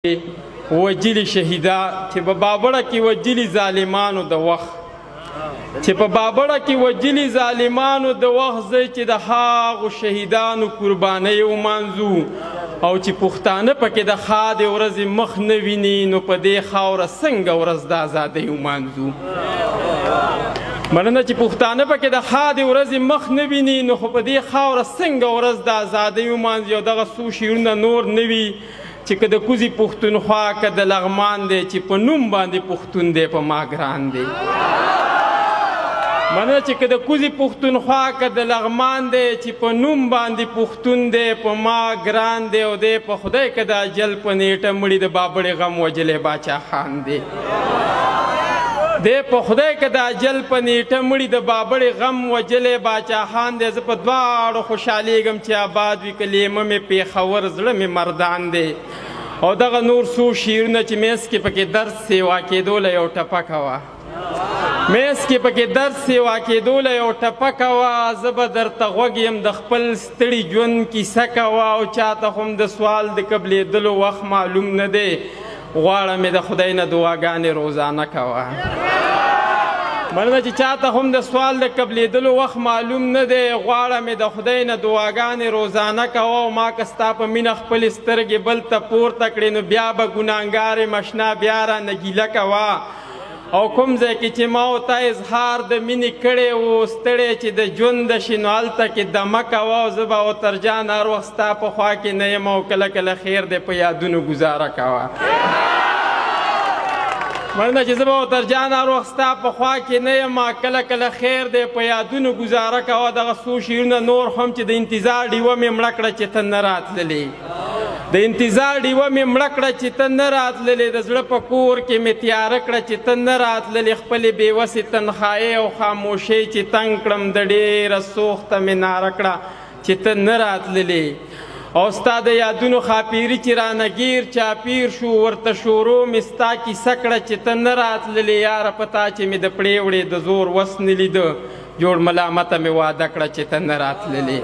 وجلی شهیدا چې په بابړه کې وجلی ظالمانو د وخت چې په بابړه کې وجلی ظالمانو د وخت زه چې د هغو شهیدانو قربانۍ ومانځو او چې پښتانه پکې د ښادې ورځې مخ نه ویني نو په دې خاوره څنګه ورځ د ازادۍ ومانځو مننه چې پښتانه پکې د ښادې ورځې مخ نه ویني نو خو په دې خاوره څنګه ورځ د ازادۍ ومانځي او دغه څو شعرونه نور نه وي چې که د کوزي پښتونخوا که د لغمان دی چې په نوم باندې پښتون دی په ما ګران دی مننه چې که د کوزي پښتونخوا که د لغمان دی چې په نوم باندې پښتون دی په ما ګران دی او دی په خدای که د اجل په نیټه مړي د بابړې غم وجلی باچا خان دی دی په خدای که د اجل په نیټه مړي د بابړې غم وجلی باچا خان دی زه په دواړو خوشحالیږم چې آباد وي که لیمه مې پېښور زړه مې مردان دی او دغه نور څو شعرونه چې منځ کې پکې درس سیوا کېدو له یو ټپکه وه منځ کې پکې درس سیوا کېدو له یو ټپکه وه زه به درته غوږ یم د خپل ستړي ژوند کیسه کوه او چاته هم د سوال د قبلېدلو وخت معلوم نه دی غواړه مې د خدای نه دعاګانې روزانه کوه مننه چې چاته هم د سوال د قبلېدلو وخت معلوم نه دی غواړه مې د خدای نه دعاګانې روزانه کوه او ما که ستا په مینه خپلې سترګې بل ته پورته کړې نو بیا به ګناهګارې مشنا بیا رانه ګیله کوه او کوم ځای کې چې ما ورته اظهار د مینې کړی و ستړی چې د ژونده شي نو هلته کې دمه کوه او زه به اوترجان هر وخت ستا په خوا کې نه یم او کله کله خیر دی په یادونو ګزاره کوه مننه چې زه به اوترجان هر وخت ستا په خوا کې نه یم کله کله خیر دی په یادونو ګزاره کوه دغه څو شعرونه نور هم چې د انتظار ډیوه مې مړه کړه چې ته نه راتللې د انتظار ډیوه مې مړه کړه چې ته نه راتللې د زړه په کور کې مې تیاره کړه چې ته نه راتللې خپلې بېوسې تنخایۍ او خاموشۍ چې تنګ کړم د ډېره سوخته مې ناره کړه چې ته نه راتللې او ستا د یادونو خاپیري چې رانه ګیر چاپیر شو ورته شروع مې ستا کیسه کړه چې ته نه راتللې یاره په تا چې مې د پړېوړې د زور وس نه لیده جوړ ملامته مې واده کړه چې ته نه راتللې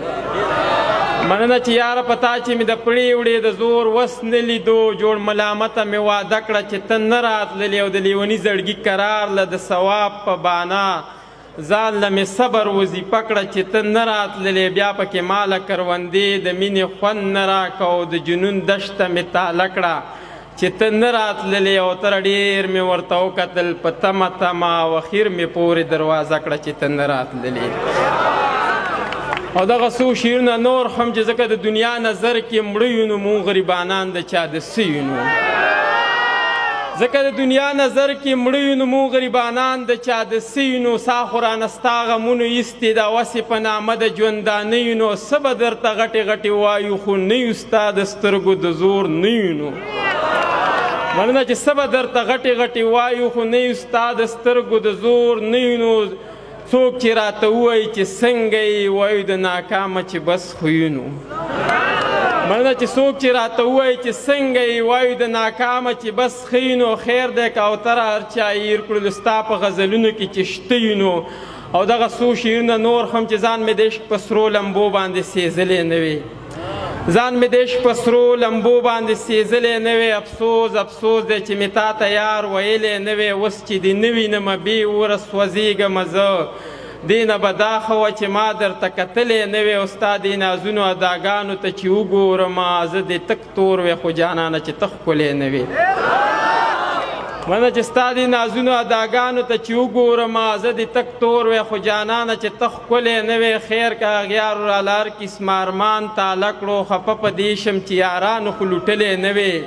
مننه چې یاره په تا چې مې د پړېوړې د زور وس نه لیدو جوړ ملامته مې واده کړه چې ته نه راتللې او د لیوني زړګي قرار له د ثواب په بانا ځان له مې صبر وظیفه کړه چې ته نه راتللې بیا پکې ماله کروندې د مینې خوند نه راکه او د جنون دشته مې تاله کړه چې ته نه راتللې او تر ډېر مې ورته وکتل په تمه تمه او اخیر مې پورې دروازه کړه چې ته نه راتللې او دغه څو شعرونه نور هم چې ځکه د دنیا نظر کې مړه یو نو مونږ غریبانان د چا د څه یو نو ځکه د دنیا نظر کې مړه یو نو مونږ غریبانان د چا د څه یو نو سا خو رانه ستا غمونو ایستې دا وسې په نامه د ژوندانه یو نو څه به درته غټې غټې وایو خو نه یو ستا د سترګو د زور نه یو نو مننه چې څه به درته غټې غټې وایو خو نه یو ستا د سترګو د زور نه یو نو څوک چې راته ووایي چې څنګه یې وایو د ناکامه چې بس خویونو مننه چې څوک چې راته ووایي چې څنګه یې وایو د ناکامه چې بس خینو خیر دی کوتره هر چا هیر کړلو ستا په غزلونو کې چې شته نو او دغه څو شعرونه نور هم چې ځان مې د عشق په سرو لمبو باندې سېزلی نه وي ځان مې د عشق په سرو لمبو باندې سېزلی نه وی افسوس افسوس دی چې مې تا ته یار ویلی نه وی اوس چې دې نه وینمه بې وره سوځېږمه زه دې نه به دا ښه وه چې ما درته کتلی نه وی او ستا دې نازونو اداګانو ته چې وګورمه زه دې تک تور وی خو جانانه چې ته ښکلی نه وی مننه چې ستا دې نازونو اداګانو ته چې وګورمه زه دې تک تور وی خو جانانه چې ته ښکلی نه وی خیر که اغیارو رالار قسم ارمان تاله کړو خفه په دې شم چې یارانو خو لوټلی نه وی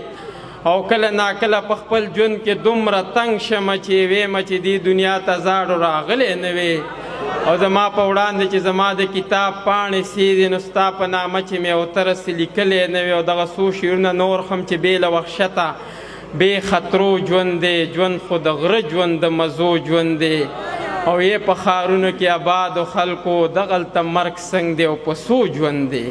او کله ناکله په خپل ژوند کې دومره تنګ شمه چې ویمه چې دې دنیا ته زاړو راغلی نه وی او زما په وړاندې چې زما د کتاب پاڼې سیدې نو ستا په نامه چې مې اوترسې لیکلی نه وي او دغه څو شعرونه نور هم چې بې له وحشته بې خطرو ژوند دی ژوند خو د غره ژوند د مزو ژوند دی او یې په ښارونو کې آبادو خلکو دغلته مرګ څنګ دی او په څو ژوند دی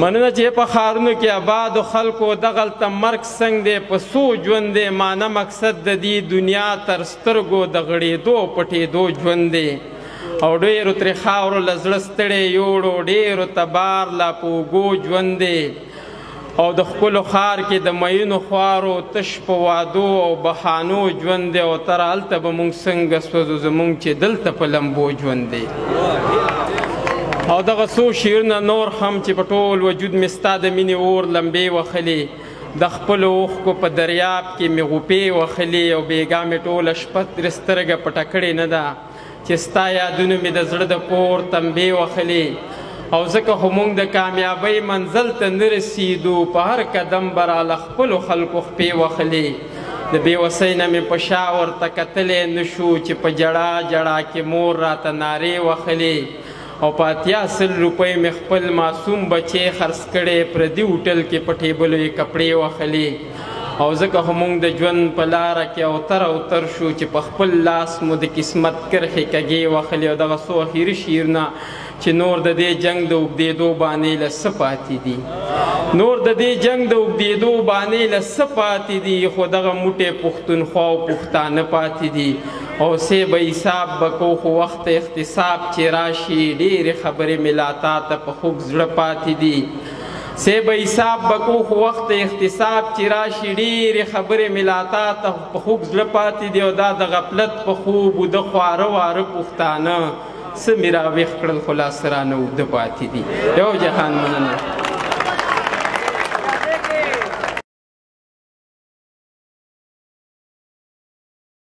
مننه چې په ښارونو کې آبادو خلکو دغلته مرګ څنګ دی په څو ژوند دی معنه مقصد د دې دنیا تر سترګو د غړېدو پټېدو ژوند دی او ډېرو ترې خاورو له زړه ستړی یوړو ډېرو ته بار لا په اوږو ژوند دی او د خپلو ښار کې د میینو خوارو تش په وعدو او بهانو ژوند دی او تر هلته به موږ څنګه سوځو زموږ چې دلته په لمبو ژوند دی او دغه څو شعرونه نور هم چې په ټول وجود مې ستا د مینې اور لمبې وخلې د خپلو اوښکو په دریاب کې مې غوپې وخلې او بېګا مې ټوله شپه ترې سترګه پټه کړې نه ده چې ستا یادونو مې د زړه د کور تمبې وخلې او ځکه خو موږ د کامیابۍ منزل ته نه رسېدو په هر قدم به راله خپلو خلکو خپې وخلې د بېوسۍ نه مې په شا ورته کتلی نه شو چې په جړا جړا کې مور راته نارې وخلې او په 80 روپۍ مې خپل معصوم بچی خرڅ کړی پردي هوټل کې په ټیبلو یې کپړې وخلې او ځکه خو موږ د ژوند په لاره کې اوتر اوتر شو چې په خپل لاس مو د قسمت کرښې کږې وخلې او دغه څو اخري شعرونه چې نور د دې جنگ د اوږدېدو بانې له څه پاتې دي نور د دې جنگ د اوږدېدو بانې له څه پاتې دي خو دغه موټی پښتونخوا او پښتانه پاتې دي او سی به حساب به کو خو وخت اختصاب چې راشي ډېرې خبرې مې لا تا ته په خوږ زړه پاتې دي سی به حساب به کو خو وخت اختصاب چې راشي ډېرې خبرې مې لا تا ته په خوږ زړه پاتې دي او دا د غفلت په خوب وده خواره واره پښتانه څه مې راویښ کړل خو لاس رانه اوږده پاتې دي یو جهان مننه